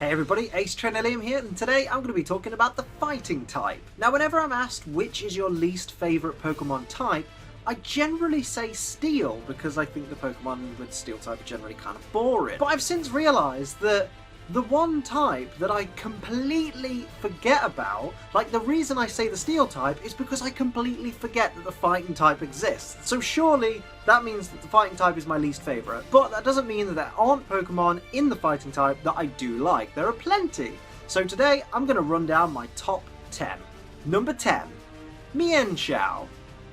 Hey everybody, Ace Trainer Liam here, and today I'm going to be talking about the fighting type. Now whenever I'm asked which is your least favourite Pokemon type, I generally say Steel, because I think the Pokemon with Steel type are generally kind of boring. But I've since realised that the one type that I completely forget about, like the reason I say the Steel type is because I completely forget that the fighting type exists. So surely that means that the fighting type is my least favourite. But that doesn't mean that there aren't Pokemon in the fighting type that I do like. There are plenty. So today I'm going to run down my top 10. Number 10, Mienshao.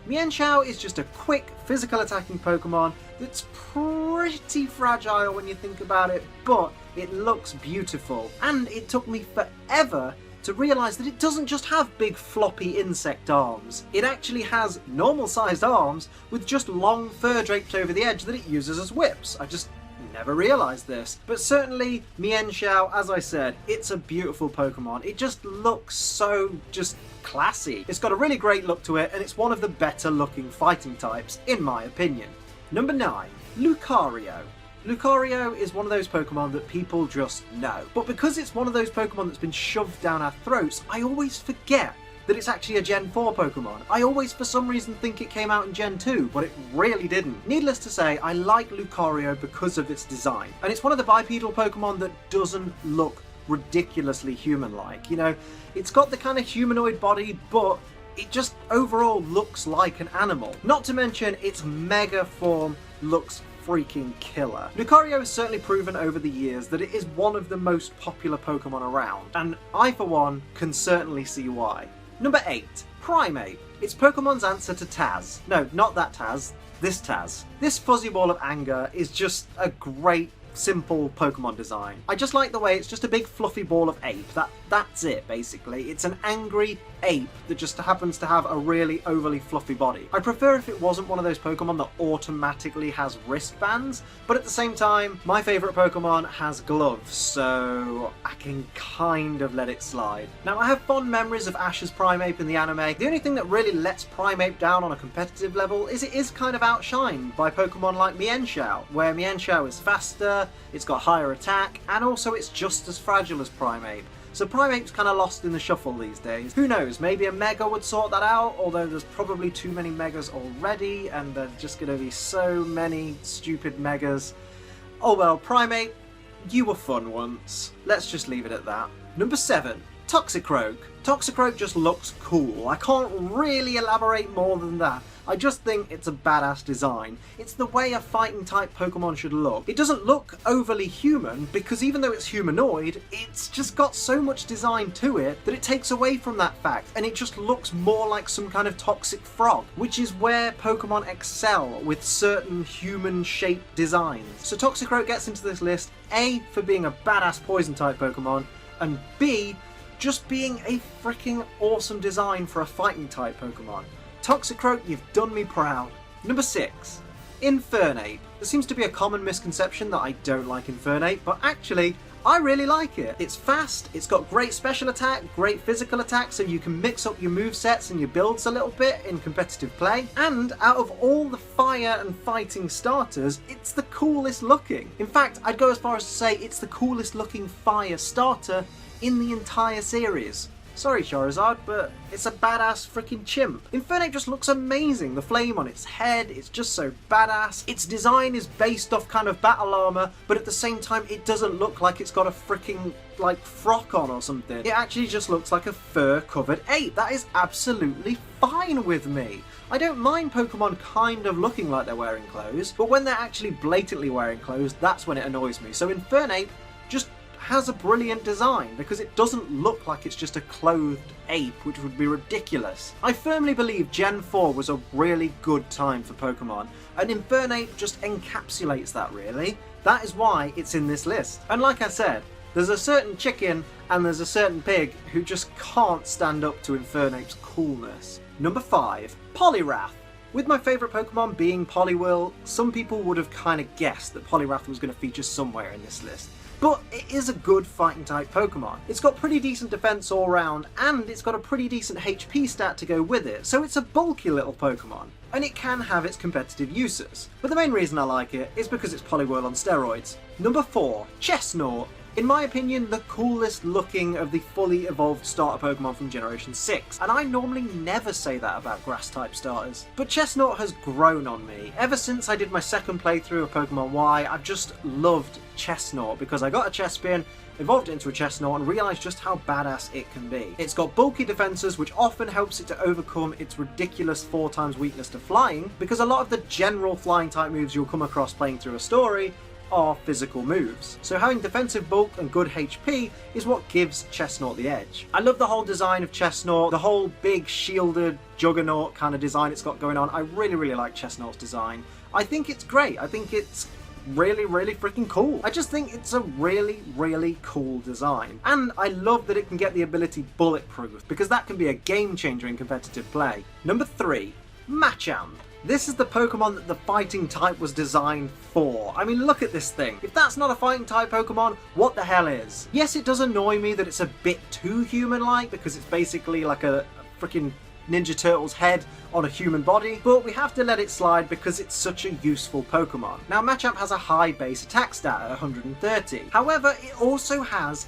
Mienshao is just a quick physical attacking Pokemon that's pretty fragile when you think about it, but it looks beautiful. And it took me forever to realise that it doesn't just have big floppy insect arms. It actually has normal sized arms with just long fur draped over the edge that it uses as whips. I just never realised this. But certainly Mienshao, as I said, it's a beautiful Pokemon. It just looks so just classy. It's got a really great look to it, and it's one of the better looking fighting types in my opinion. Number 9, Lucario. Lucario is one of those Pokemon that people just know. But because it's one of those Pokemon that's been shoved down our throats, I always forget that it's actually a Gen 4 Pokemon. I always for some reason think it came out in Gen 2, but it really didn't. Needless to say, I like Lucario because of its design. And it's one of the bipedal Pokemon that doesn't look ridiculously human-like. You know, it's got the kind of humanoid body, but it just overall looks like an animal. Not to mention its mega form looks freaking killer. Lucario has certainly proven over the years that it is one of the most popular Pokemon around, and I for one can certainly see why. Number 8, Primate. It's Pokemon's answer to Taz. No, not that Taz, this Taz. This fuzzy ball of anger is just a great simple Pokemon design. I just like the way it's just a big fluffy ball of ape. That's it basically. It's an angry ape that just happens to have a really overly fluffy body. I'd prefer if it wasn't one of those Pokemon that automatically has wristbands, but at the same time, my favourite Pokemon has gloves, so I can kind of let it slide. Now I have fond memories of Ash's Primeape in the anime. The only thing that really lets Primeape down on a competitive level is it is kind of outshined by Pokemon like Mienshao, where Mienshao is faster, it's got higher attack, and also it's just as fragile as Primeape. So Primate's kind of lost in the shuffle these days. Who knows, maybe a Mega would sort that out, although there's probably too many Megas already, and there's just going to be so many stupid Megas. Oh well, Primate, you were fun once. Let's just leave it at that. Number 7, Toxicroak. Toxicroak just looks cool. I can't really elaborate more than that. I just think it's a badass design. It's the way a fighting type Pokemon should look. It doesn't look overly human because even though it's humanoid, it's just got so much design to it that it takes away from that fact, and it just looks more like some kind of toxic frog, which is where Pokemon excel with certain human-shaped designs. So Toxicroak gets into this list, A, for being a badass poison type Pokemon, and B, just being a freaking awesome design for a fighting type Pokemon. Toxicroak, you've done me proud. Number 6, Infernape. There seems to be a common misconception that I don't like Infernape, but actually, I really like it. It's fast, it's got great special attack, great physical attack, so you can mix up your movesets and your builds a little bit in competitive play, and out of all the fire and fighting starters, it's the coolest looking. In fact, I'd go as far as to say it's the coolest looking fire starter in the entire series. Sorry Charizard, but it's a badass freaking chimp. Infernape just looks amazing. The flame on its head, it's just so badass. Its design is based off kind of battle armor, but at the same time it doesn't look like it's got a freaking like frock on or something. It actually just looks like a fur covered ape. That is absolutely fine with me. I don't mind Pokemon kind of looking like they're wearing clothes, but when they're actually blatantly wearing clothes, that's when it annoys me. So Infernape just has a brilliant design because it doesn't look like it's just a clothed ape, which would be ridiculous. I firmly believe Gen 4 was a really good time for Pokemon, and Infernape just encapsulates that really. That is why it's in this list. And like I said, there's a certain chicken and there's a certain pig who just can't stand up to Infernape's coolness. Number 5, Poliwrath. With my favourite Pokemon being Poliwhirl, some people would have kind of guessed that Poliwrath was going to feature somewhere in this list. But it is a good fighting type Pokemon. It's got pretty decent defense all round, and it's got a pretty decent HP stat to go with it, so it's a bulky little Pokemon. And it can have its competitive uses. But the main reason I like it is because it's Poliwhirl on steroids. Number 4, Chestnut. in my opinion, the coolest looking of the fully evolved starter Pokemon from Generation 6, and I normally never say that about Grass-type starters. But Chestnut has grown on me. Ever since I did my second playthrough of Pokemon Y, I've just loved Chestnut because I got a Chespin, evolved it into a Chestnut, and realised just how badass it can be. It's got bulky defences, which often helps it to overcome its ridiculous 4x weakness to flying, because a lot of the general flying type moves you'll come across playing through a story are physical moves. So having defensive bulk and good HP is what gives Chestnut the edge. I love the whole design of Chestnut, the whole big shielded juggernaut kind of design it's got going on. I really like Chestnut's design. I think it's great. I think it's really freaking cool. I just think it's a really cool design. And I love that it can get the ability Bulletproof, because that can be a game changer in competitive play. Number 3, Machamp. This is the Pokemon that the fighting type was designed for. I mean, look at this thing. If that's not a fighting type Pokemon, what the hell is? Yes, it does annoy me that it's a bit too human-like, because it's basically like a freaking Ninja Turtle's head on a human body, but we have to let it slide because it's such a useful Pokemon. Now, Machamp has a high base attack stat at 130. However, it also has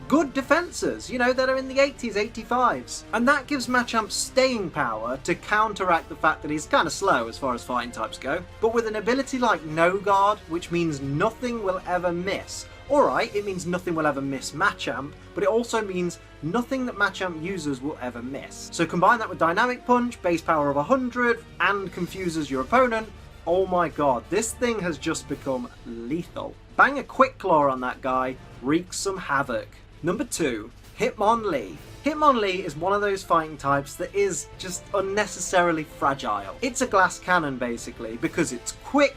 good defences, you know, that are in the 80s, 85s. And that gives Machamp staying power to counteract the fact that he's kind of slow as far as fighting types go. But with an ability like No Guard, which means nothing will ever miss. Alright, it means nothing will ever miss Machamp, but it also means nothing that Machamp uses will ever miss. So combine that with Dynamic Punch, base power of 100, and confuses your opponent. Oh my god, this thing has just become lethal. Bang a Quick Claw on that guy, wreaks some havoc. Number 2, Hitmonlee. Hitmonlee is one of those fighting types that is just unnecessarily fragile. It's a glass cannon basically, because it's quick,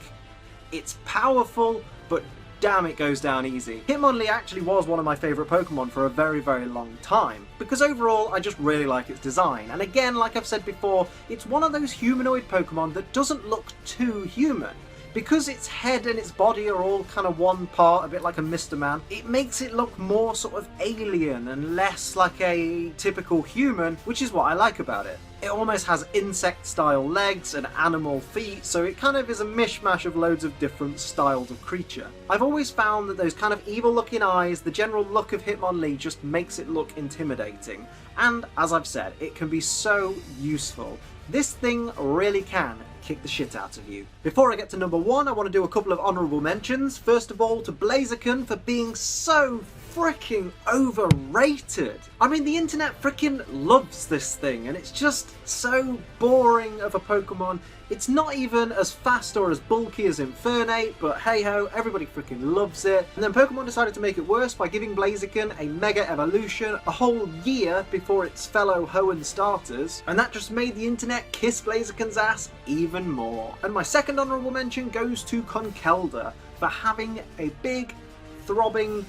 it's powerful, but damn, it goes down easy. Hitmonlee actually was one of my favourite Pokemon for a very long time, because overall I just really like its design. And again, like I've said before, it's one of those humanoid Pokemon that doesn't look too human. Because its head and its body are all kind of one part, a bit like a Mr. Man, it makes it look more sort of alien and less like a typical human, which is what I like about it. It almost has insect-style legs and animal feet, so it kind of is a mishmash of loads of different styles of creature. I've always found that those kind of evil-looking eyes, the general look of Hitmonlee just makes it look intimidating. And, as I've said, it can be so useful. This thing really can kick the shit out of you. Before I get to number 1, I want to do a couple of honourable mentions. First of all, to Blaziken for being so freaking overrated. I mean, the internet freaking loves this thing, and it's just so boring of a Pokemon. It's not even as fast or as bulky as Infernape, but hey ho, everybody freaking loves it. And then Pokemon decided to make it worse by giving Blaziken a Mega Evolution a whole year before its fellow Hoenn starters, and that just made the internet kiss Blaziken's ass even more. And my second honourable mention goes to Conkeldurr for having a big, throbbing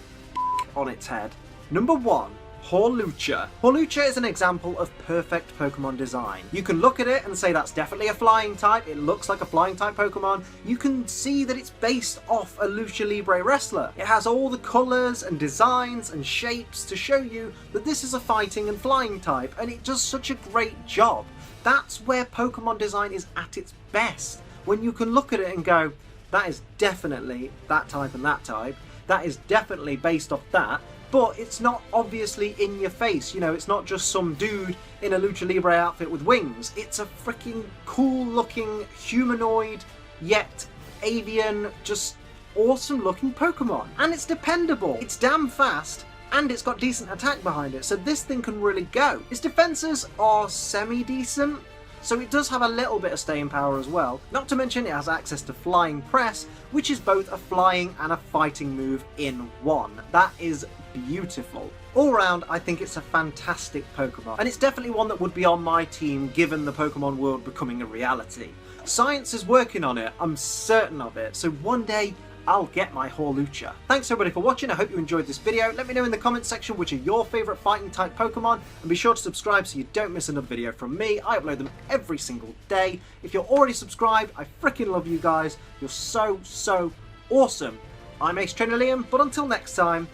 on its head. Number 1. Hawlucha. Hawlucha is an example of perfect Pokemon design. You can look at it and say that's definitely a flying type, it looks like a flying type Pokemon. You can see that it's based off a Lucha Libre wrestler. It has all the colours and designs and shapes to show you that this is a fighting and flying type, and it does such a great job. That's where Pokemon design is at its best, when you can look at it and go, that is definitely that type and that type, that is definitely based off that, but it's not obviously in your face, you know, it's not just some dude in a Lucha Libre outfit with wings. It's a freaking cool looking humanoid, yet avian, just awesome looking Pokemon. And it's dependable, it's damn fast, and it's got decent attack behind it, so this thing can really go. Its defences are semi-decent, so it does have a little bit of staying power as well. Not to mention it has access to Flying Press, which is both a flying and a fighting move in one. That is beautiful. All round, I think it's a fantastic Pokemon, and it's definitely one that would be on my team given the Pokemon world becoming a reality. Science is working on it, I'm certain of it, so one day I'll get my Hawlucha. Thanks everybody for watching, I hope you enjoyed this video. Let me know in the comments section which are your favourite fighting type Pokemon, and be sure to subscribe so you don't miss another video from me. I upload them every single day. If you're already subscribed, I freaking love you guys. You're so awesome. I'm Ace Trainer Liam, but until next time,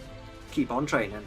keep on training.